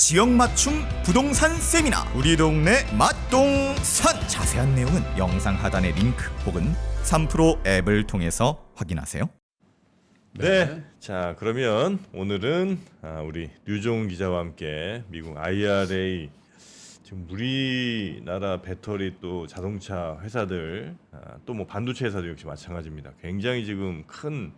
지역 맞춤 부동산 세미나 우리 동네 맛동산 자세한 내용은 영상 하단의 링크 혹은 3프로 앱을 통해서 확인하세요. 네. 자, 그러면 오늘은 우리 류종 기자와 함께 미국 IRA 지금 우리나라 배터리 또 자동차 회사들 또 뭐 반도체 회사도 역시 마찬가지입니다. 굉장히 지금 큰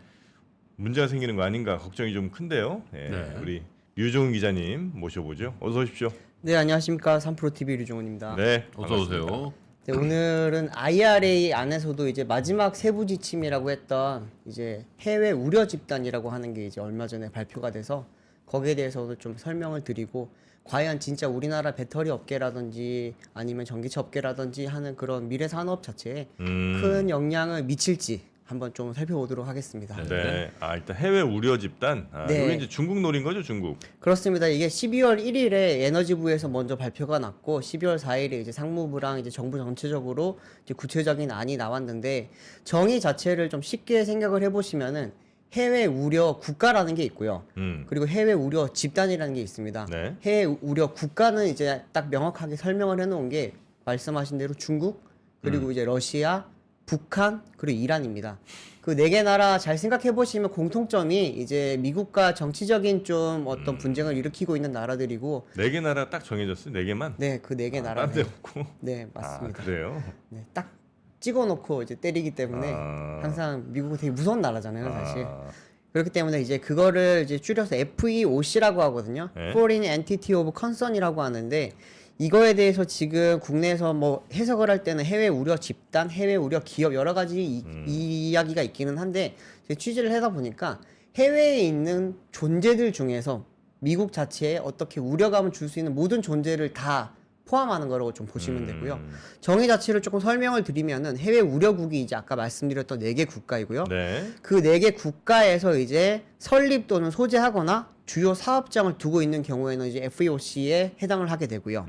문제가 생기는 거 아닌가 걱정이 좀 큰데요. 네. 우리 류종 기자님 모셔보죠. 어서 오십시오. 네, 안녕하십니까. 3프로TV 류종훈입니다. 네, 어서 오세요. 네, 오늘은 IRA 안에서도 이제 마지막 세부 지침이라고 했던 이제 해외 우려 집단이라고 하는 게 이제 얼마 전에 발표가 돼서 거기에 대해서도 좀 설명을 드리고 과연 진짜 우리나라 배터리 업계라든지 아니면 전기차 업계라든지 하는 그런 미래 산업 자체에 큰 영향을 미칠지 한번 좀 살펴보도록 하겠습니다. 네. 일단 해외 우려 집단. 네. 이게 이제 중국 노린 거죠, 중국. 그렇습니다. 이게 12월 1일에 에너지부에서 먼저 발표가 났고 12월 4일에 이제 상무부랑 이제 정부 전체적으로 이제 구체적인 안이 나왔는데 정의 자체를 좀 쉽게 생각을 해보시면은 해외 우려 국가라는 게 있고요. 그리고 해외 우려 집단이라는 게 있습니다. 네. 해외 우려 국가는 이제 딱 명확하게 설명을 해놓은 게 말씀하신 대로 중국 그리고 이제 러시아 북한 그리고 이란입니다. 그 네 개 나라 잘 생각해 보시면 공통점이 이제 미국과 정치적인 좀 어떤 분쟁을 일으키고 있는 나라들이고 네 개 나라 딱 정해졌어요. 네 개만. 네, 그 네 개 나라. 딴데 없고. 네, 맞습니다. 그래요. 네, 딱 찍어놓고 이제 때리기 때문에 항상 미국은 되게 무서운 나라잖아요, 사실. 그렇기 때문에 이제 그거를 이제 줄여서 FEOC라고 하거든요. 네. Foreign Entity of Concern이라고 하는데 이거에 대해서 지금 국내에서 뭐 해석을 할 때는 해외 우려 집단, 해외 우려 기업 여러 가지 이야기가 있기는 한데 제가 취재를 하다 보니까 해외에 있는 존재들 중에서 미국 자체에 어떻게 우려감을 줄 수 있는 모든 존재를 다 포함하는 거라고 좀 보시면 되고요. 정의 자체를 조금 설명을 드리면은 해외 우려국이 이제 아까 말씀드렸던 4개 국가이고요. 네. 그 4개 국가에서 이제 설립 또는 소재하거나 주요 사업장을 두고 있는 경우에는 이제 FEOC에 해당을 하게 되고요.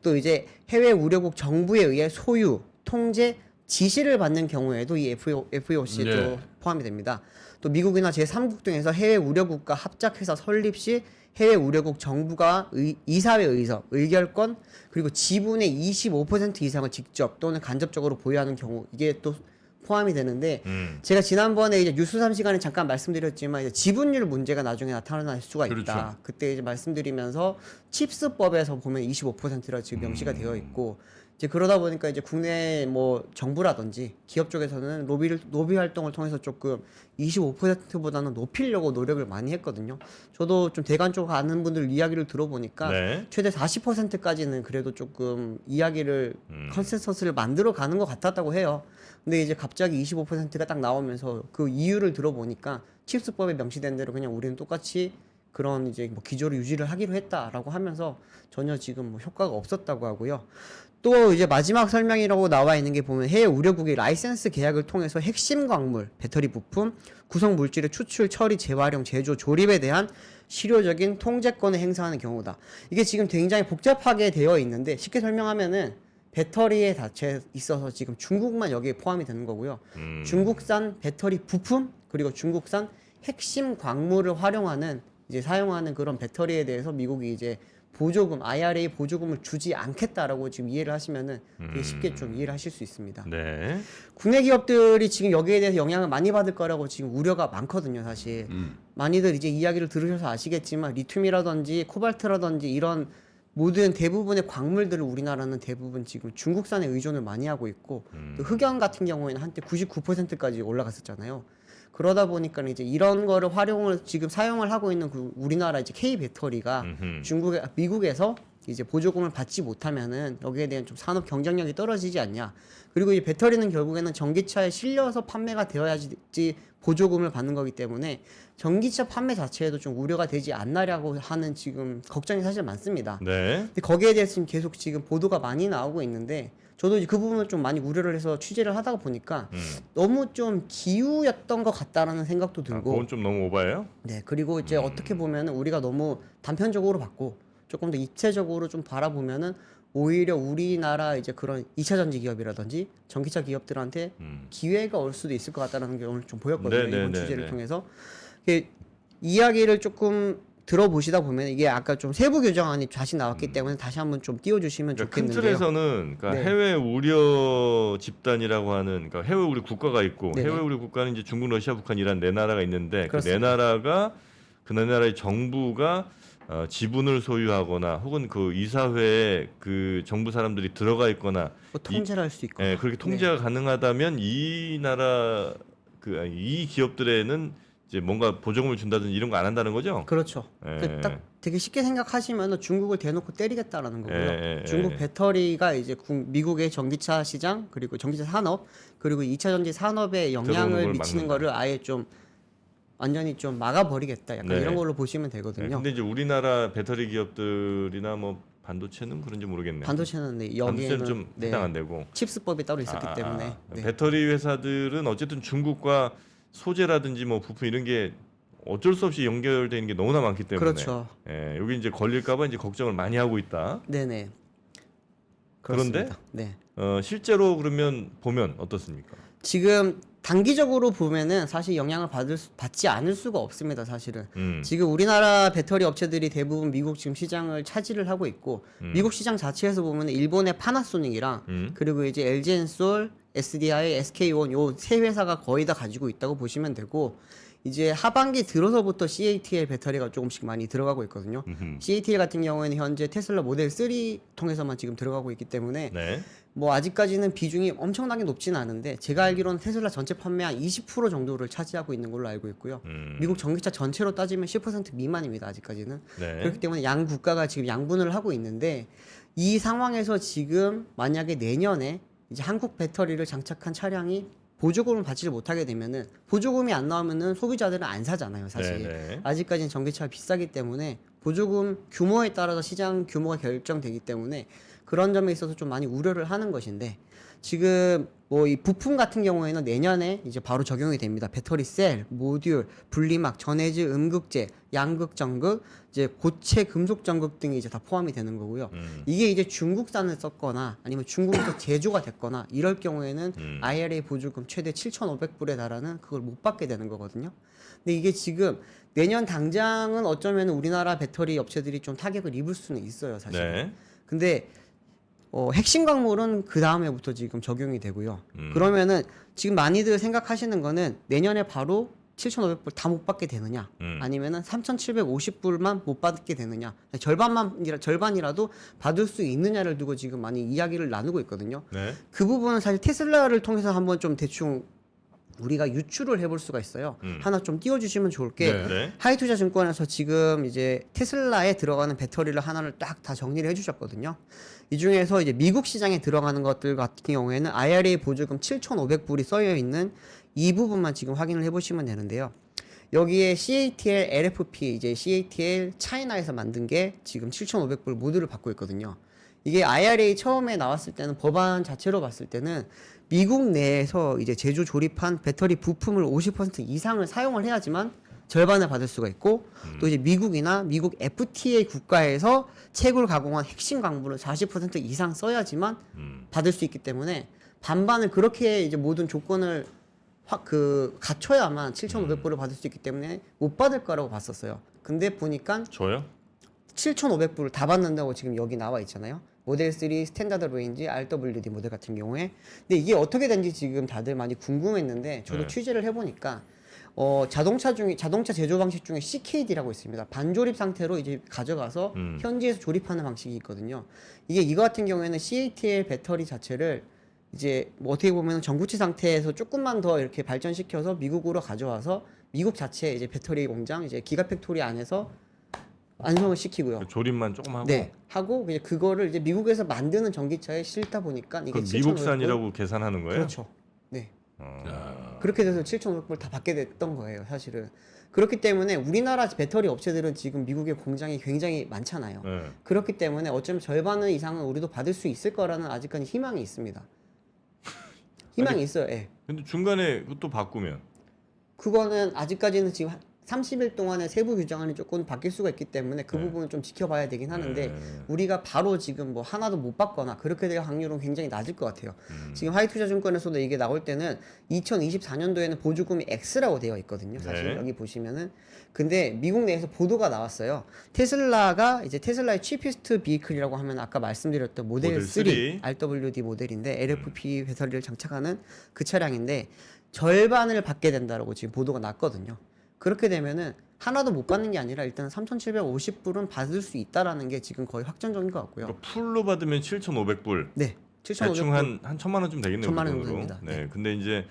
또 이제 해외 우려국 정부에 의해 소유, 통제, 지시를 받는 경우에도 이 FEOC에 또 네. 포함이 됩니다. 또 미국이나 제3국 등에서 해외 우려국과 합작해서 설립 시 해외 우려국 정부가 이사회 의석, 의결권 그리고 지분의 25% 이상을 직접 또는 간접적으로 보유하는 경우 이게 또 포함이 되는데 제가 지난번에 이제 뉴스 3시간에 잠깐 말씀드렸지만 이제 지분율 문제가 나중에 나타날 수가 있다. 그렇죠. 그때 이제 말씀드리면서 칩스법에서 보면 25%라 지금 명시가 되어 있고 이제 그러다 보니까 이제 국내 뭐 정부라든지 기업 쪽에서는 로비 활동을 통해서 조금 25%보다는 높이려고 노력을 많이 했거든요. 저도 좀 대관 쪽 아는 분들 이야기를 들어보니까 네. 최대 40%까지는 그래도 조금 이야기를 컨센서스를 만들어 가는 것 같았다고 해요. 근데 이제 갑자기 25%가 딱 나오면서 그 이유를 들어보니까 칩스법에 명시된 대로 그냥 우리는 똑같이 그런 이제 뭐 기조를 유지를 하기로 했다라고 하면서 전혀 지금 뭐 효과가 없었다고 하고요. 또 이제 마지막 설명이라고 나와 있는 게 보면 해외 우려국의 라이센스 계약을 통해서 핵심 광물, 배터리 부품, 구성 물질의 추출, 처리, 재활용, 제조, 조립에 대한 실효적인 통제권을 행사하는 경우다. 이게 지금 굉장히 복잡하게 되어 있는데 쉽게 설명하면은 배터리에 자체에 있어서 지금 중국만 여기에 포함이 되는 거고요. 중국산 배터리 부품 그리고 중국산 핵심 광물을 활용하는 이제 사용하는 그런 배터리에 대해서 미국이 이제 보조금, IRA 보조금을 주지 않겠다라고 지금 이해를 하시면은 되게 쉽게 좀 이해를 하실 수 있습니다. 네. 국내 기업들이 지금 여기에 대해서 영향을 많이 받을 거라고 지금 우려가 많거든요, 사실. 많이들 이제 이야기를 들으셔서 아시겠지만 리튬이라든지 코발트라든지 이런 모든 대부분의 광물들을 우리나라는 대부분 지금 중국산에 의존을 많이 하고 있고 또 흑연 같은 경우에는 한때 99%까지 올라갔었잖아요. 그러다 보니까 이제 이런 거를 활용을 지금 사용을 하고 있는 그 우리나라 이제 K 배터리가 미국에서 이제 보조금을 받지 못하면은 여기에 대한 좀 산업 경쟁력이 떨어지지 않냐. 그리고 이 배터리는 결국에는 전기차에 실려서 판매가 되어야지 보조금을 받는 거기 때문에 전기차 판매 자체에도 좀 우려가 되지 않나라고 하는 지금 걱정이 사실 많습니다. 네. 근데 거기에 대해서 지금 계속 지금 보도가 많이 나오고 있는데 저도 이제 그 부분을 좀 많이 우려를 해서 취재를 하다가 보니까 너무 좀 기우였던 것 같다라는 생각도 들고 그건 좀 너무 오바예요? 네 그리고 이제 어떻게 보면은 우리가 너무 단편적으로 봤고 조금 더 입체적으로 좀 바라보면은 오히려 우리나라 이제 그런 2차 전지 기업이라든지 전기차 기업들한테 기회가 올 수도 있을 것 같다는 게 오늘 좀 보였거든요. 네, 이번 네, 취재를 네. 통해서 이야기를 조금 들어보시다 보면 이게 아까 좀 세부 규정안이 다시 나왔기 때문에 다시 한번 좀 띄워주시면 그러니까 큰 좋겠는데요. 틀에서는 그러니까 네. 해외 우려 집단이라고 하는 그러니까 해외 우려 국가가 있고 네네. 해외 우려 국가는 이제 중국, 러시아, 북한, 이란 네 나라가 있는데 그 네 그렇습니다. 나라가 그 네 나라의 정부가 지분을 소유하거나 혹은 그 이사회에 그 정부 사람들이 들어가 있거나 뭐 통제를 할 수 있고. 예, 그렇게 통제가 가능하다면 이 나라 이 기업들에는 이제 뭔가 보조금을 준다든지 이런 거 안 한다는 거죠? 그렇죠. 예. 딱 되게 쉽게 생각하시면 중국을 대놓고 때리겠다라는 거고요. 예, 예, 중국 예. 배터리가 이제 미국의 전기차 시장 그리고 전기차 산업 그리고 2차 전지 산업에 들어오는 영향을 걸 미치는 막는다. 거를 아예 좀 완전히 좀 막아버리겠다. 약간 네. 이런 걸로 보시면 네, 되거든요. 근데 이제 우리나라 배터리 기업들이나 뭐 반도체는 그런지 모르겠네요. 반도체는 네, 반도체는 여기에는 좀 네, 해당 안 되고. 칩스법이 따로 있었기 때문에 네. 배터리 회사들은 어쨌든 중국과 소재라든지 뭐 부품 이런 게 어쩔 수 없이 연결되어 있는 게 너무나 많기 때문에 그렇죠. 예, 여기 이제 걸릴까봐 이제 걱정을 많이 하고 있다. 네네. 그런데? 그렇습니다. 네. 실제로 그러면 보면 어떻습니까? 지금 단기적으로 보면은 사실 영향을 받지 않을 수가 없습니다. 사실은 지금 우리나라 배터리 업체들이 대부분 미국 지금 시장을 차지를 하고 있고 미국 시장 자체에서 보면 일본의 파나소닉이랑 그리고 이제 LG엔솔, SDI, SK온 요 세 회사가 거의 다 가지고 있다고 보시면 되고 이제 하반기 들어서부터 CATL 배터리가 조금씩 많이 들어가고 있거든요. CATL 같은 경우에는 현재 테슬라 모델 3 통해서만 지금 들어가고 있기 때문에 네. 뭐 아직까지는 비중이 엄청나게 높지는 않은데 제가 알기로는 테슬라 전체 판매 한 20% 정도를 차지하고 있는 걸로 알고 있고요. 미국 전기차 전체로 따지면 10% 미만입니다. 아직까지는. 네. 그렇기 때문에 양 국가가 지금 양분을 하고 있는데 이 상황에서 지금 만약에 내년에 이제 한국 배터리를 장착한 차량이 보조금을 받지를 못하게 되면은 보조금이 안 나오면은 소비자들은 안 사잖아요, 사실. 네. 아직까지는 전기차가 비싸기 때문에 보조금 규모에 따라서 시장 규모가 결정되기 때문에 그런 점에 있어서 좀 많이 우려를 하는 것인데 지금 뭐 이 부품 같은 경우에는 내년에 이제 바로 적용이 됩니다. 배터리 셀, 모듈, 분리막, 전해질, 음극재, 양극 전극, 이제 고체 금속 전극 등이 이제 다 포함이 되는 거고요. 이게 이제 중국산을 썼거나 아니면 중국에서 제조가 됐거나 이럴 경우에는 IRA 보조금 최대 7,500불에 달하는 그걸 못 받게 되는 거거든요. 근데 이게 지금 내년 당장은 어쩌면 우리나라 배터리 업체들이 좀 타격을 입을 수는 있어요, 사실. 네. 근데 핵심 광물은 그 다음에부터 지금 적용이 되고요. 그러면은 지금 많이들 생각하시는 거는 내년에 바로 7,500불 다 못 받게 되느냐, 아니면은 3,750불만 못 받게 되느냐, 절반이라도 받을 수 있느냐를 두고 지금 많이 이야기를 나누고 있거든요. 네. 그 부분은 사실 테슬라를 통해서 한번 좀 대충 우리가 유추를 해볼 수가 있어요. 하나 좀 띄워주시면 좋을 게 네. 하이투자증권에서 지금 이제 테슬라에 들어가는 배터리를 하나를 딱 다 정리를 해주셨거든요. 이 중에서 이제 미국 시장에 들어가는 것들 같은 경우에는 IRA 보조금 7,500불이 써여 있는 이 부분만 지금 확인을 해보시면 되는데요. 여기에 CATL, LFP, 이제 CATL 차이나에서 만든 게 지금 7,500불 모두를 받고 있거든요. 이게 IRA 처음에 나왔을 때는 법안 자체로 봤을 때는 미국 내에서 이제 제조 조립한 배터리 부품을 50% 이상을 사용을 해야지만 절반을 받을 수가 있고 또 이제 미국이나 미국 FTA 국가에서 채굴 가공한 핵심 광물을 40% 이상 써야지만 받을 수 있기 때문에 반반을 그렇게 이제 모든 조건을 갖춰야만 7,500불을 받을 수 있기 때문에 못 받을 거라고 봤었어요. 근데 보니까 줘요? 7,500불을 다 받는다고 지금 여기 나와 있잖아요. 모델 3 스탠다드 레인지 RWD 모델 같은 경우에. 근데 이게 어떻게 된지 지금 다들 많이 궁금했는데 저도 취재를 해보니까 자동차 제조 방식 중에 CKD라고 있습니다. 반조립 상태로 이제 가져가서 현지에서 조립하는 방식이 있거든요. 이거 같은 경우에는 CATL 배터리 자체를 이제 뭐 어떻게 보면 전구체 상태에서 조금만 더 이렇게 발전시켜서 미국으로 가져와서 미국 자체 이제 배터리 공장 이제 기가팩토리 안에서 완성을 시키고요. 조립만 조금 하고. 네, 하고 이제 그거를 이제 미국에서 만드는 전기차에 실다 보니까 이게 그럼 7,500불. 미국산이라고 계산하는 거예요? 그렇죠. 네. 그렇게 돼서 7,500불 다 받게 됐던 거예요, 사실은. 그렇기 때문에 우리나라 배터리 업체들은 지금 미국에 공장이 굉장히 많잖아요. 네. 그렇기 때문에 어쩌면 절반 이상은 우리도 받을 수 있을 거라는 아직까지 희망이 있습니다. 희망이 있어요. 예. 근데 중간에 그것도 바꾸면 그거는 아직까지는 지금 30일 동안의 세부 규정안이 조금 바뀔 수가 있기 때문에 그 부분은 좀 지켜봐야 되긴 하는데 우리가 바로 지금 뭐 하나도 못 받거나 그렇게 될 확률은 굉장히 낮을 것 같아요. 지금 하이투자증권에서도 이게 나올 때는 2024년도에는 보조금이 X라고 되어 있거든요. 사실 네. 여기 보시면은 근데 미국 내에서 보도가 나왔어요. 테슬라가 이제 테슬라의 cheapest vehicle이라고 하면 아까 말씀드렸던 모델 3 RWD 모델인데 LFP 배터리를 장착하는 그 차량인데 절반을 받게 된다라고 지금 보도가 났거든요. 그렇게 되면은 하나도 못 받는 게 아니라 일단 3,750불은 받을 수 있다라는 게 지금 거의 확정적인 것 같고요. 그러니까 풀로 받으면 7,500불. 네, 대충 7,500불. 한 1,000만 원쯤 되겠네요. 1,000만 원 그 정도 돈으로. 됩니다. 네. 근데 이제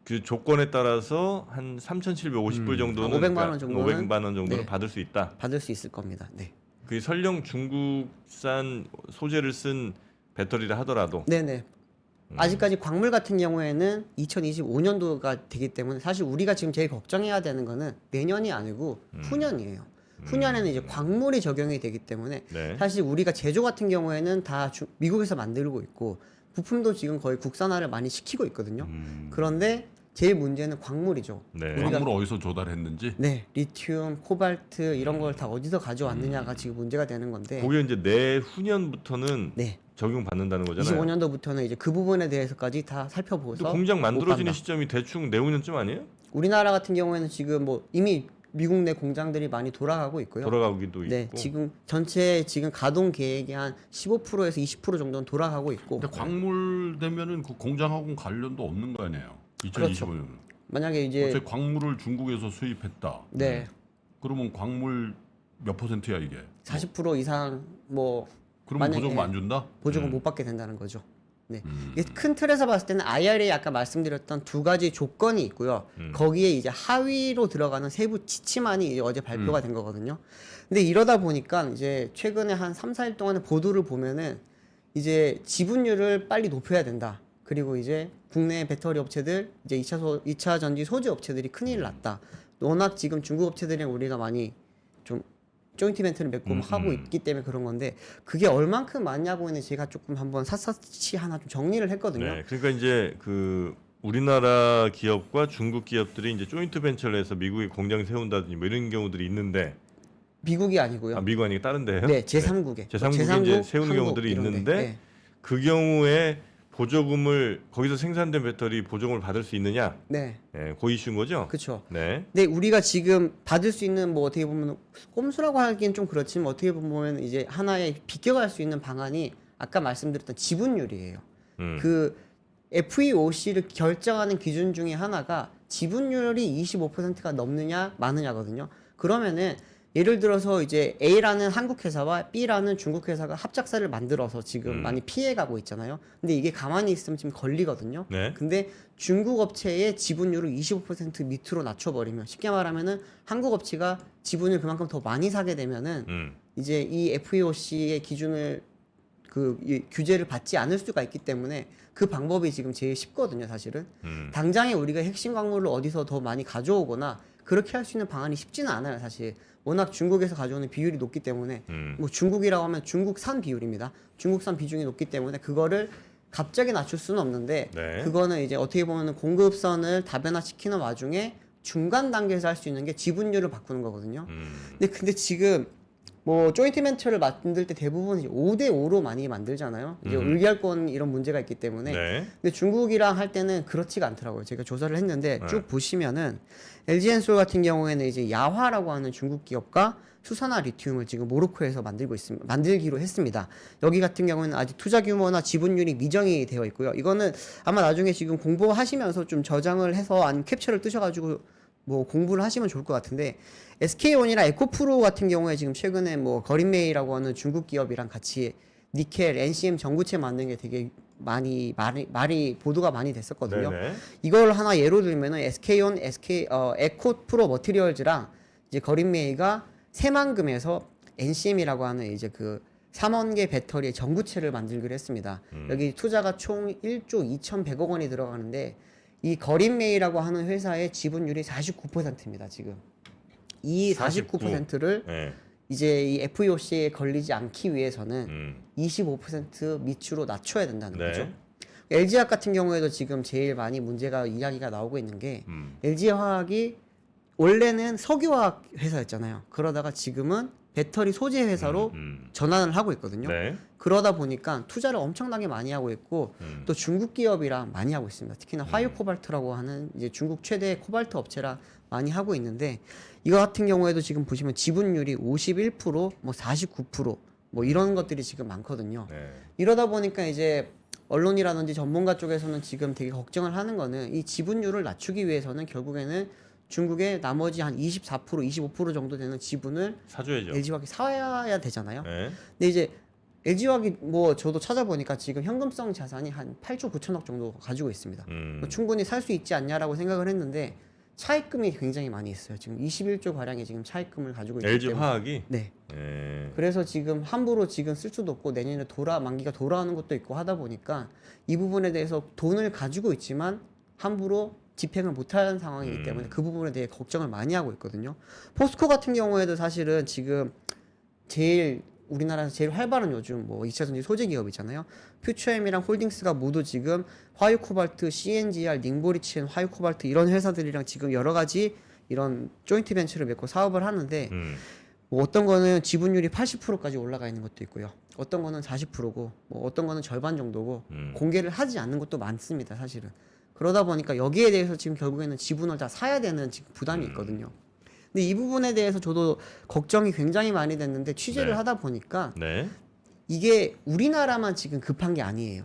그 조건에 따라서 한 3,750불 정도는 500만 원 정도는 500만 원 정도는 네. 받을 수 있다. 받을 수 있을 겁니다. 네. 그 설령 중국산 소재를 쓴 배터리를 하더라도 네네. 아직까지 광물 같은 경우에는 2025년도가 되기 때문에 사실 우리가 지금 제일 걱정해야 되는 거는 내년이 아니고 후년이에요. 후년에는 이제 광물이 적용이 되기 때문에 네. 사실 우리가 제조 같은 경우에는 다 미국에서 만들고 있고 부품도 지금 거의 국산화를 많이 시키고 있거든요. 그런데 제일 문제는 광물이죠. 네. 우리가 광물을 어디서 조달했는지. 네, 리튬, 코발트 이런 걸 다 어디서 가져왔느냐가 지금 문제가 되는 건데. 그게 이제 내후년부터는 네. 적용받는다는 거잖아요. 25년도부터는 이제 그 부분에 대해서까지 다 근데 살펴보서 공장 못 만들어지는 간다. 시점이 대충 내후년쯤 아니에요? 우리나라 같은 경우에는 지금 뭐 이미 미국 내 공장들이 많이 돌아가고 있고요. 돌아가기도 네, 있고. 지금 전체 지금 가동 계획이 한 15%에서 20% 정도는 돌아가고 있고. 근데 광물 되면은 그 공장하고는 관련도 없는 거 아니에요. 2025년. 만약에 이제 어차피 광물을 중국에서 수입했다. 네, 그러면 광물 몇 %야 이게? 40% 이상 뭐 그러면 만약에 보조금 안 준다? 보조금 못 받게 된다는 거죠. 네. 이게 큰 틀에서 봤을 때는 IRA 아까 말씀드렸던 두 가지 조건이 있고요. 거기에 이제 하위로 들어가는 세부 지침안이 이제 어제 발표가 된 거거든요. 근데 이러다 보니까 이제 최근에 한 3, 4일 동안의 보도를 보면은 이제 지분율을 빨리 높여야 된다. 그리고 이제 국내 배터리 업체들 이제 2차 전지 소재 업체들이 큰일 났다. 워낙 지금 중국 업체들이랑 우리가 많이 좀 조인트 벤트를 맺고 하고 있기 때문에 그런 건데 그게 얼만큼 많냐고는 제가 조금 한번 샅샅이 하나 좀 정리를 했거든요. 네, 그러니까 이제 그 우리나라 기업과 중국 기업들이 이제 조인트 벤처를 해서 미국에 공장 세운다든지 뭐 이런 경우들이 있는데 미국이 아니고요. 아 미국 아니고 다른 데요? 네, 제3국에. 제3국에 이제 세우는 경우들이 있는데 네. 그 경우에 보조금을 거기서 생산된 배터리 보조금을 받을 수 있느냐? 네, 네, 그 이슈인 거죠? 그렇죠. 네. 근데 우리가 지금 받을 수 있는 뭐 어떻게 보면 꼼수라고 하기엔 좀 그렇지만 어떻게 보면 이제 하나의 비껴갈 수 있는 방안이 아까 말씀드렸던 지분율이에요. 그 FEOC를 결정하는 기준 중에 하나가 지분율이 25%가 넘느냐 마느냐거든요. 그러면은 예를 들어서 이제 A라는 한국 회사와 B라는 중국 회사가 합작사를 만들어서 지금 많이 피해가고 있잖아요. 근데 이게 가만히 있으면 지금 걸리거든요. 네. 근데 중국 업체의 지분율을 25% 밑으로 낮춰버리면 쉽게 말하면은 한국 업체가 지분을 그만큼 더 많이 사게 되면은 이제 이 FEOC의 기준을 이 규제를 받지 않을 수가 있기 때문에 그 방법이 지금 제일 쉽거든요, 사실은. 당장에 우리가 핵심 광물을 어디서 더 많이 가져오거나 그렇게 할 수 있는 방안이 쉽지는 않아요, 사실. 워낙 중국에서 가져오는 비율이 높기 때문에 뭐 중국이라고 하면 중국산 비율입니다. 중국산 비중이 높기 때문에 그거를 갑자기 낮출 수는 없는데 네. 그거는 이제 어떻게 보면 공급선을 다변화시키는 와중에 중간 단계에서 할 수 있는 게 지분율을 바꾸는 거거든요. 근데 지금 뭐 조인트 벤처를 만들 때 대부분 이제 5대5로 많이 만들잖아요. 이제 의결권 이런 문제가 있기 때문에. 네. 근데 중국이랑 할 때는 그렇지가 않더라고요. 제가 조사를 했는데 쭉 보시면은 LG엔솔 같은 경우에는 이제 야화라고 하는 중국 기업과 수산화 리튬을 지금 모로코에서 만들기로 했습니다. 여기 같은 경우는 아직 투자 규모나 지분율이 미정이 되어 있고요. 이거는 아마 나중에 지금 공부하시면서 좀 저장을 해서 아니면 캡처를 뜨셔가지고 뭐 공부를 하시면 좋을 것 같은데 SK온이랑 에코프로 같은 경우에 지금 최근에 뭐 거린메이라고 하는 중국 기업이랑 같이 니켈, NCM 전구체 만드는 게 되게 많이 보도가 많이 됐었거든요. 네네. 이걸 하나 예로 들면은 SK온, 에코프로 머티리얼즈랑 이제 거린메이가 새만금에서 NCM이라고 하는 이제 그 3원 개 배터리의 전구체를 만들기로 했습니다. 여기 투자가 총 1조 2,100억 원이 들어가는데 이 거린메이라고 하는 회사의 지분율이 49%입니다, 지금. 이 49%를 네. 이제 이 FEOC에 걸리지 않기 위해서는 25% 밑으로 낮춰야 된다는 네. 거죠. LG화학 같은 경우에도 지금 제일 많이 문제가 이야기가 나오고 있는 게 LG화학이 원래는 석유화학 회사였잖아요. 그러다가 지금은 배터리 소재 회사로 전환을 하고 있거든요. 네. 그러다 보니까 투자를 엄청나게 많이 하고 있고 또 중국 기업이랑 많이 하고 있습니다. 특히나 화유 코발트라고 하는 이제 중국 최대 코발트 업체랑 많이 하고 있는데 이거 같은 경우에도 지금 보시면 지분율이 51%, 뭐 49%, 뭐 이런 것들이 지금 많거든요. 네. 이러다 보니까 이제 언론이라든지 전문가 쪽에서는 지금 되게 걱정을 하는 거는 이 지분율을 낮추기 위해서는 결국에는 중국의 나머지 한 24%, 25% 정도 되는 지분을 사줘야죠. LG화학이 사야 되잖아요. 네. 근데 이제 LG화학이 뭐 저도 찾아보니까 지금 현금성 자산이 한 8조 9천억 정도 가지고 있습니다. 뭐 충분히 살 수 있지 않냐라고 생각을 했는데 차입금이 굉장히 많이 있어요. 지금 21조 가량의 지금 차입금을 가지고 있기 LG 때문에 화학이 네. 네. 그래서 지금 함부로 지금 쓸 수도 없고 내년에 만기가 돌아오는 것도 있고 하다 보니까 이 부분에 대해서 돈을 가지고 있지만 함부로 집행을 못하는 상황이기 때문에 그 부분에 대해 걱정을 많이 하고 있거든요. 포스코 같은 경우에도 사실은 지금 우리나라에서 제일 활발한 요즘 뭐 2차 전지 소재 기업이잖아요. 퓨처엠이랑 홀딩스가 모두 지금 화유 코발트, CNGR, 닝보리치엔, 화유 코발트 이런 회사들이랑 지금 여러 가지 이런 조인트 벤처를 맺고 사업을 하는데 뭐 어떤 거는 지분율이 80%까지 올라가 있는 것도 있고요. 어떤 거는 40%고 뭐 어떤 거는 절반 정도고 공개를 하지 않는 것도 많습니다, 사실은. 그러다 보니까 여기에 대해서 지금 결국에는 지분을 다 사야 되는 지금 부담이 있거든요. 근데 이 부분에 대해서 저도 걱정이 굉장히 많이 됐는데 취재를 네. 하다 보니까 네. 이게 우리나라만 지금 급한 게 아니에요.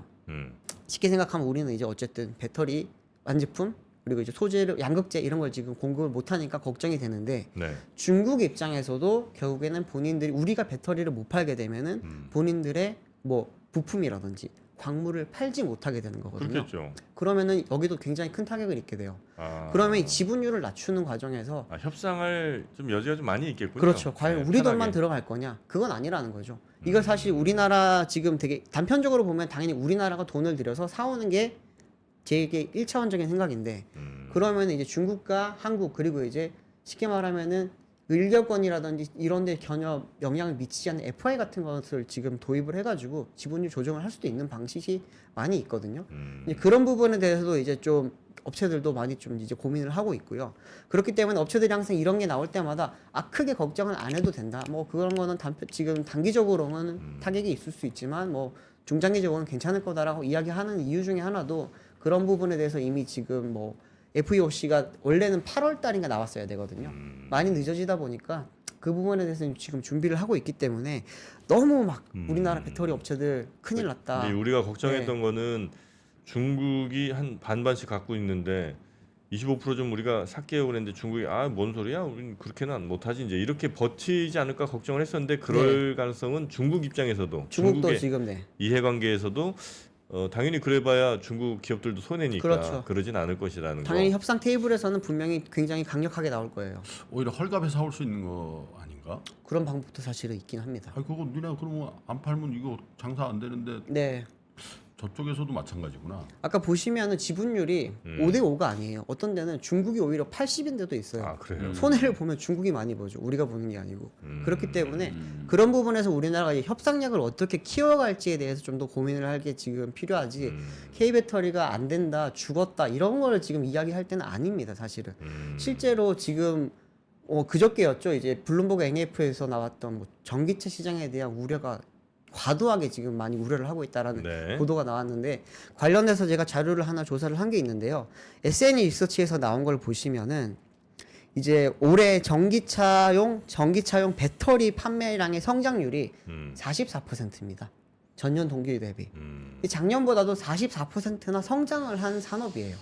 쉽게 생각하면 우리는 이제 어쨌든 배터리 완제품 그리고 이제 소재를 양극재 이런 걸 지금 공급을 못 하니까 걱정이 되는데 네. 중국 입장에서도 결국에는 본인들이 우리가 배터리를 못 팔게 되면은 본인들의 뭐 부품이라든지 광물을 팔지 못하게 되는 거거든요. 그렇겠죠. 그러면은 여기도 굉장히 큰 타격을 입게 돼요. 아. 그러면 이 지분율을 낮추는 과정에서 협상할 좀 여지가 좀 많이 있겠군요. 그렇죠. 과연 네, 우리 돈만 편하게. 들어갈 거냐? 그건 아니라는 거죠. 이거 사실 우리나라 지금 되게 단편적으로 보면 당연히 우리나라가 돈을 들여서 사오는 게 제게 1차원적인 생각인데 그러면 이제 중국과 한국 그리고 이제 쉽게 말하면은 의료권이라든지 이런 데 전혀 영향을 미치지 않는 FI 같은 것을 지금 도입을 해가지고 지분율 조정을 할 수도 있는 방식이 많이 있거든요. 이제 그런 부분에 대해서도 이제 좀 업체들도 많이 좀 이제 고민을 하고 있고요. 그렇기 때문에 업체들이 항상 이런 게 나올 때마다 크게 걱정을 안 해도 된다. 뭐 그런 거는 지금 단기적으로는 타격이 있을 수 있지만 뭐 중장기적으로는 괜찮을 거다라고 이야기하는 이유 중에 하나도 그런 부분에 대해서 이미 지금 뭐 FEOC가 원래는 8월 달인가 나왔어야 되거든요. 많이 늦어지다 보니까 그 부분에 대해서 지금 준비를 하고 있기 때문에 너무 막 우리나라 배터리 업체들 큰일 났다. 근데 우리가 걱정했던 네. 거는 중국이 한 반반씩 갖고 있는데 25%좀 우리가 살게요 그랬는데 중국이 뭔 소리야? 우린 그렇게는 못하지 이제 이렇게 버티지 않을까 걱정을 했었는데 그럴 가능성은 중국 입장에서도 중국도 중국의 지금 네. 이해관계에서도 당연히 그래봐야 중국 기업들도 손해니까 그렇죠. 그러진 않을 것이라는 당연히 거. 협상 테이블에서는 분명히 굉장히 강력하게 나올 거예요. 오히려 헐값에 사올 수 있는 거 아닌가? 그런 방법도 사실은 있긴 합니다. 아니 그거 니네 그러면 안 팔면 이거 장사 안 되는데 네. 저쪽에서도 마찬가지구나. 아까 보시면은 지분율이 5대 5가 아니에요. 어떤 데는 중국이 오히려 80인데도 있어요. 그래요. 손해를 보면 중국이 많이 보죠. 우리가 보는 게 아니고. 그렇기 때문에 그런 부분에서 우리나라가 이 협상력을 어떻게 키워갈지에 대해서 좀 더 고민을 할 게 지금 필요하지. K배터리가 안 된다, 죽었다 이런 걸 지금 이야기할 때는 아닙니다. 사실은. 실제로 지금 그저께였죠. 이제 블룸버그 NF에서 나왔던 뭐 전기차 시장에 대한 우려가 과도하게 지금 많이 우려를 하고 있다라는 네. 보도가 나왔는데 관련해서 제가 자료를 하나 조사를 한 게 있는데요. SNE 리서치에서 나온 걸 보시면은 이제 올해 전기차용 배터리 판매량의 성장률이 44%입니다. 전년 동기 대비. 작년보다도 44%나 성장을 한 산업이에요.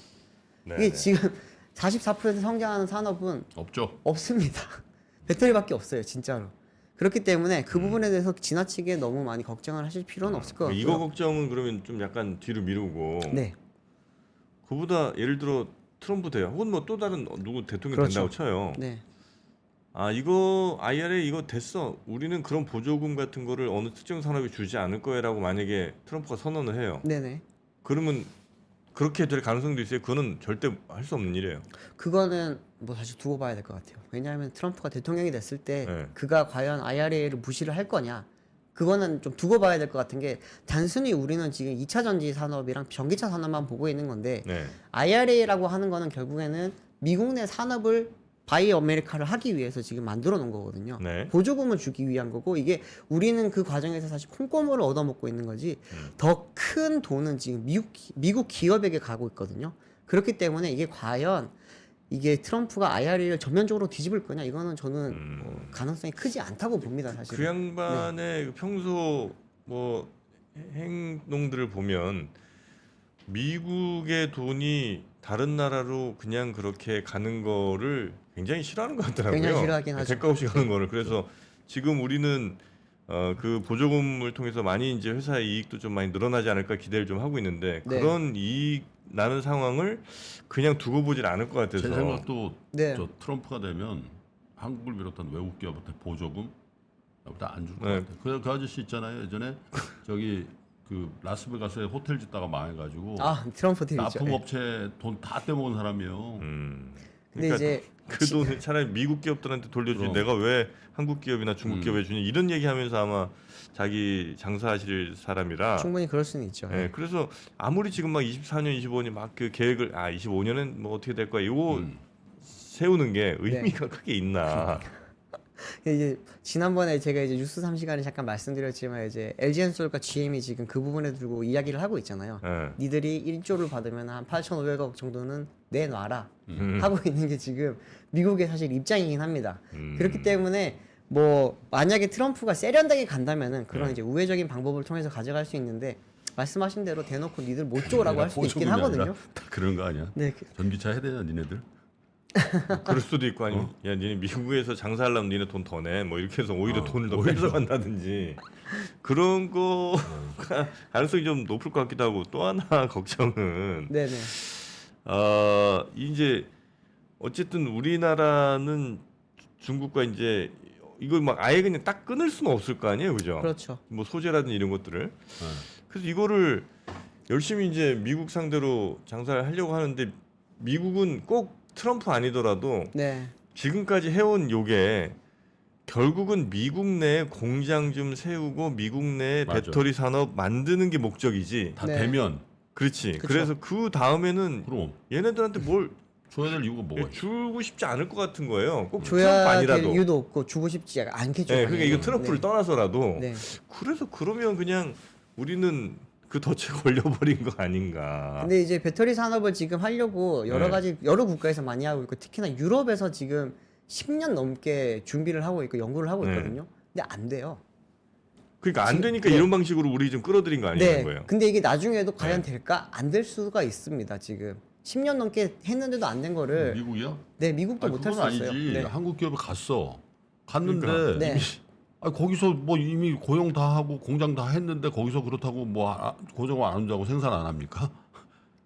네. 이게 지금 44% 성장하는 산업은 없죠. 없습니다. 배터리밖에 없어요, 진짜로. 그렇기 때문에 그 부분에 대해서 지나치게 너무 많이 걱정을 하실 필요는 없을 것 같고요. 이거 걱정은 그러면 좀 약간 뒤로 미루고 네, 그보다 예를 들어 트럼프 돼요. 혹은 뭐 또 다른 누구 대통령 그렇죠. 된다고 쳐요. 네, 이거 IRA 이거 됐어. 우리는 그런 보조금 같은 거를 어느 특정 산업에 주지 않을 거야라고 만약에 트럼프가 선언을 해요. 네네. 그러면 그렇게 될 가능성도 있어요. 그거는 절대 할 수 없는 일이에요. 그거는 뭐 사실 두고 봐야 될 것 같아요. 왜냐하면 트럼프가 대통령이 됐을 때 네. 그가 과연 IRA를 무시를 할 거냐? 그거는 좀 두고 봐야 될 것 같은 게 단순히 우리는 지금 2차 전지 산업이랑 전기차 산업만 보고 있는 건데 네. IRA라고 하는 거는 결국에는 미국 내 산업을 바이 아메리카를 하기 위해서 지금 만들어 놓은 거거든요. 네. 보조금을 주기 위한 거고 이게 우리는 그 과정에서 사실 콩고물을 얻어먹고 있는 거지 더 큰 돈은 지금 미국 기업에게 가고 있거든요. 그렇기 때문에 이게 과연 이게 트럼프가 IRA를 전면적으로 뒤집을 거냐 이거는 저는 가능성이 크지 않다고 봅니다. 사실. 그 양반의 그 평소 뭐 행동들을 보면 미국의 돈이 다른 나라로 그냥 그렇게 가는 거를 굉장히 싫어하는 것 같더라고요. 굉장히 싫어하긴 하죠. 대가 없이 가는 거를. 그래서 지금 우리는 그 보조금을 통해서 많이 이제 회사의 이익도 좀 많이 늘어나지 않을까 기대를 좀 하고 있는데 네. 그런 이익 나는 상황을 그냥 두고 보질 않을 것 같아서. 제 생각도 네. 저 트럼프가 되면 한국을 비롯한 외국 기업한테 보조금 안 줄 것 네. 같아요. 그 아저씨 있잖아요. 예전에 저기 그 라스베가스에 호텔 짓다가 망해가지고 아 트럼프 팀이죠. 납품업체 돈 다 떼먹은 사람이에요. 근데 그러니까 이제 그 돈을 차라리 미국 기업들한테 돌려주지 그럼. 내가 왜 한국 기업이나 중국 기업에 주니 이런 얘기하면서 아마 자기 장사하실 사람이라 충분히 그럴 수는 있죠. 예, 그래서 아무리 지금 막 24년, 25년 막 그 계획을 25년은 뭐 어떻게 될 거야 이거 세우는 게 의미가 크게 있나? 이제 지난번에 제가 이제 뉴스 3시간에 잠깐 말씀드렸지만 이제 LG엔솔과 GM이 지금 그 부분에 두고 이야기를 하고 있잖아요. 예. 니들이 1조를 받으면 한 8,500억 정도는 내놔라 하고 있는 게 지금 미국의 사실 입장이긴 합니다. 그렇기 때문에 뭐 만약에 트럼프가 세련되게 간다면은 그런 이제 우회적인 방법을 통해서 가져갈 수 있는데 말씀하신 대로 대놓고 니들 못 줘라고 할 수도 있긴 하거든요. 다 그런 거 아니야? 네, 전기차 해야 되냐 니네들? 그럴 수도 있고 아니면 야 니네 미국에서 장사하려면 니네 돈 더 내 뭐 이렇게 해서 오히려 돈을 더 오히려. 뺏어간다든지 그런 거가 가능성이 좀 높을 것 같기도 하고 또 하나 걱정은 네네. 이제 어쨌든 우리나라는 중국과 이제 이걸 막 아예 그냥 딱 끊을 수는 없을 거 아니에요, 그죠? 그렇죠. 뭐 소재라든지 이런 것들을. 그래서 이거를 열심히 이제 미국 상대로 장사를 하려고 하는데 미국은 꼭 트럼프 아니더라도 네. 지금까지 해온 요게 결국은 미국 내에 공장 좀 세우고 미국 내에 맞아. 배터리 산업 만드는 게 목적이지. 다 네. 되면 그렇지. 그쵸. 그래서 그 다음에는 그럼 얘네들한테 뭘 줘야 될 이유가 뭐가 있어? 주고 싶지 않을 것 같은 거예요. 꼭 트럼프 줘야 될 아니라도. 이유도 없고 주고 싶지 않겠죠. 네, 그러니까 당연히. 이거 트럼프를 네. 떠나서라도 네. 그래서 그러면 그냥 우리는 그 덫에 걸려버린 거 아닌가. 근데 이제 배터리 산업을 지금 하려고 여러 네. 가지 여러 국가에서 많이 하고 있고 특히나 유럽에서 지금 10년 넘게 준비를 하고 있고 연구를 하고 네. 있거든요. 근데 안 돼요. 그러니까 안 되니까 네. 이런 방식으로 우리 좀 끌어들인 거 아니냐는 네. 거예요. 근데 이게 나중에도 과연 네. 될까? 안 될 수가 있습니다. 지금 10년 넘게 했는데도 안 된 거를 미국이야? 네 미국도 아니, 못할 수 그건 있어요. 아니지. 네. 한국 기업에 갔는데 그러니까. 네. 아니, 거기서 뭐 이미 고용 다 하고 공장 다 했는데 거기서 그렇다고 뭐 고정 안 한다고 생산 안 합니까?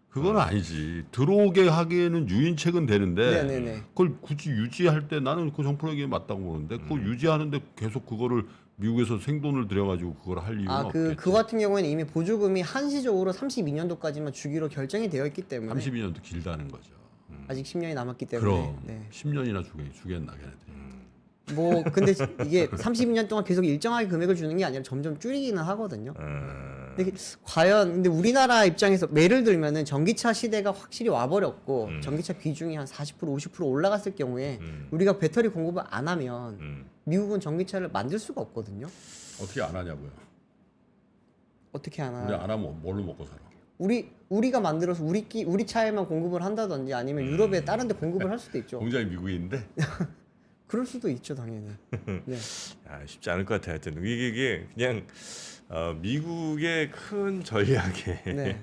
그건 아니지. 들어오게 하기에는 유인책은 되는데 네네네. 그걸 굳이 유지할 때 나는 그 정프로에게 맞다고 보는데 그걸 유지하는데 계속 그거를 미국에서 생돈을 들여가지고 그걸 할 이유는 없겠지. 그 같은 경우에는 이미 보조금이 한시적으로 32년도까지만 주기로 결정이 되어 있기 때문에 32년도 길다는 거죠. 아직 10년이 남았기 때문에 그럼 네. 10년이나 주겠나 걔네들이. 뭐 근데 이게 32년 동안 계속 일정하게 금액을 주는 게 아니라 점점 줄이기는 하거든요. 근데 과연 근데 우리나라 입장에서 예를 들면은 전기차 시대가 확실히 와버렸고 전기차 비중이 한 40% 50% 올라갔을 경우에 우리가 배터리 공급을 안 하면 미국은 전기차를 만들 수가 없거든요. 어떻게 안 하냐고요. 어떻게 하나? 우리 안 하면 뭘로 먹고 살아? 우리가 만들어서 우리 차에만 공급을 한다든지 아니면 유럽에 다른 데 공급을 할 수도 있죠. 공장이 미국에 있는데 그럴 수도 있죠, 당연히. 네. 쉽지 않을 것 같아요. 하여튼 이게 그냥 미국의 큰 전략에 네.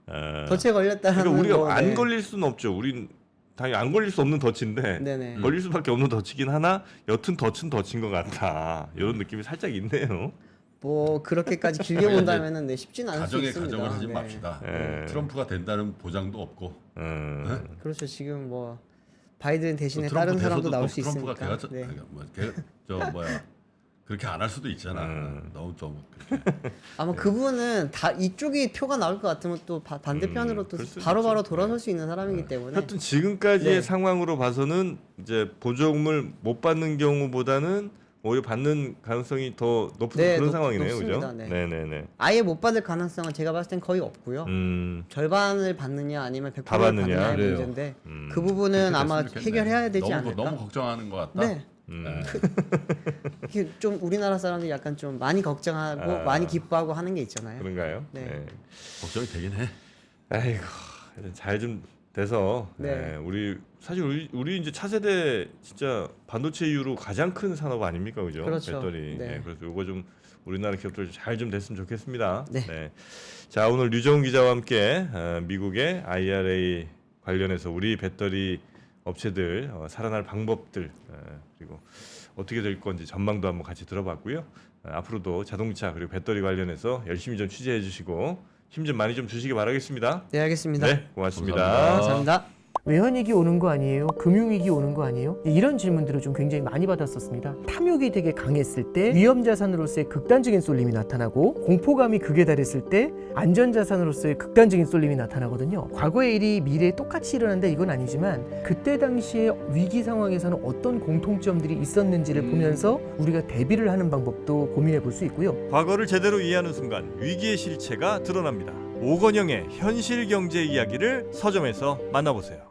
어, 덫에 걸렸다는 그러니까 우리가 뭐, 안 네. 걸릴 수는 없죠. 우린 당연히 안 걸릴 수 없는 덫인데 네네. 걸릴 수밖에 없는 덫이긴 하나 여튼 덫은 덫인 것 같다. 이런 느낌이 살짝 있네요. 뭐 그렇게까지 길게 본다면은 네, 쉽지는 않을 수 가정의 있습니다. 가정을 하지 네. 맙시다. 네. 트럼프가 된다는 보장도 없고 그렇죠. 지금 뭐 바이든 대신에 트럼프 다른 사람도 돼서도 나올 또 수 있으니까. 트럼프가 네. 저 뭐야 그렇게 안 할 수도 있잖아. 너무 좀 그렇게. 아마 그분은 다 이쪽이 표가 나올 것 같으면 또 반대편으로 또 그럴 수도 바로바로 있죠. 돌아설 수 있는 사람이기 때문에. 하여튼 지금까지의 네. 상황으로 봐서는 이제 보조금을 못 받는 경우보다는 오히려 받는 가능성이 더 높은 네, 그런 상황이네요, 높습니다. 그죠? 네. 네네네. 아예 못 받을 가능성은 제가 봤을 땐 거의 없고요. 절반을 받느냐 아니면 100%를 다 받느냐. 받느냐의 그래요. 문제인데 그 부분은 아마 됐으면 좋겠네. 해결해야 되지 너무, 않을까. 너무 걱정하는 것 같다. 네. 이게 좀 우리나라 사람들이 약간 좀 많이 걱정하고 아. 많이 기뻐하고 하는 게 있잖아요. 그런가요? 네. 걱정이 되긴 해. 아이고 잘 좀 돼서 네. 우리 사실 우리 이제 차세대 진짜 반도체 이후로 가장 큰 산업 아닙니까, 그죠? 그렇죠. 배터리. 네. 네, 그래서 이거 좀 우리나라 기업들 잘 좀 됐으면 좋겠습니다. 네. 자 오늘 류정 기자와 함께 미국의 IRA 관련해서 우리 배터리 업체들 살아날 방법들 그리고 어떻게 될 건지 전망도 한번 같이 들어봤고요. 앞으로도 자동차 그리고 배터리 관련해서 열심히 좀 취재해 주시고 힘 좀 많이 좀 주시기 바라겠습니다. 네, 알겠습니다. 네, 고맙습니다. 감사합니다. 외환위기 오는 거 아니에요? 금융위기 오는 거 아니에요? 이런 질문들을 좀 굉장히 많이 받았었습니다. 탐욕이 되게 강했을 때 위험자산으로서의 극단적인 쏠림이 나타나고 공포감이 극에 달했을 때 안전자산으로서의 극단적인 쏠림이 나타나거든요. 과거의 일이 미래에 똑같이 일어난다 이건 아니지만 그때 당시에 위기 상황에서는 어떤 공통점들이 있었는지를 보면서 우리가 대비를 하는 방법도 고민해 볼 수 있고요. 과거를 제대로 이해하는 순간 위기의 실체가 드러납니다. 오건영의 현실 경제 이야기를 서점에서 만나보세요.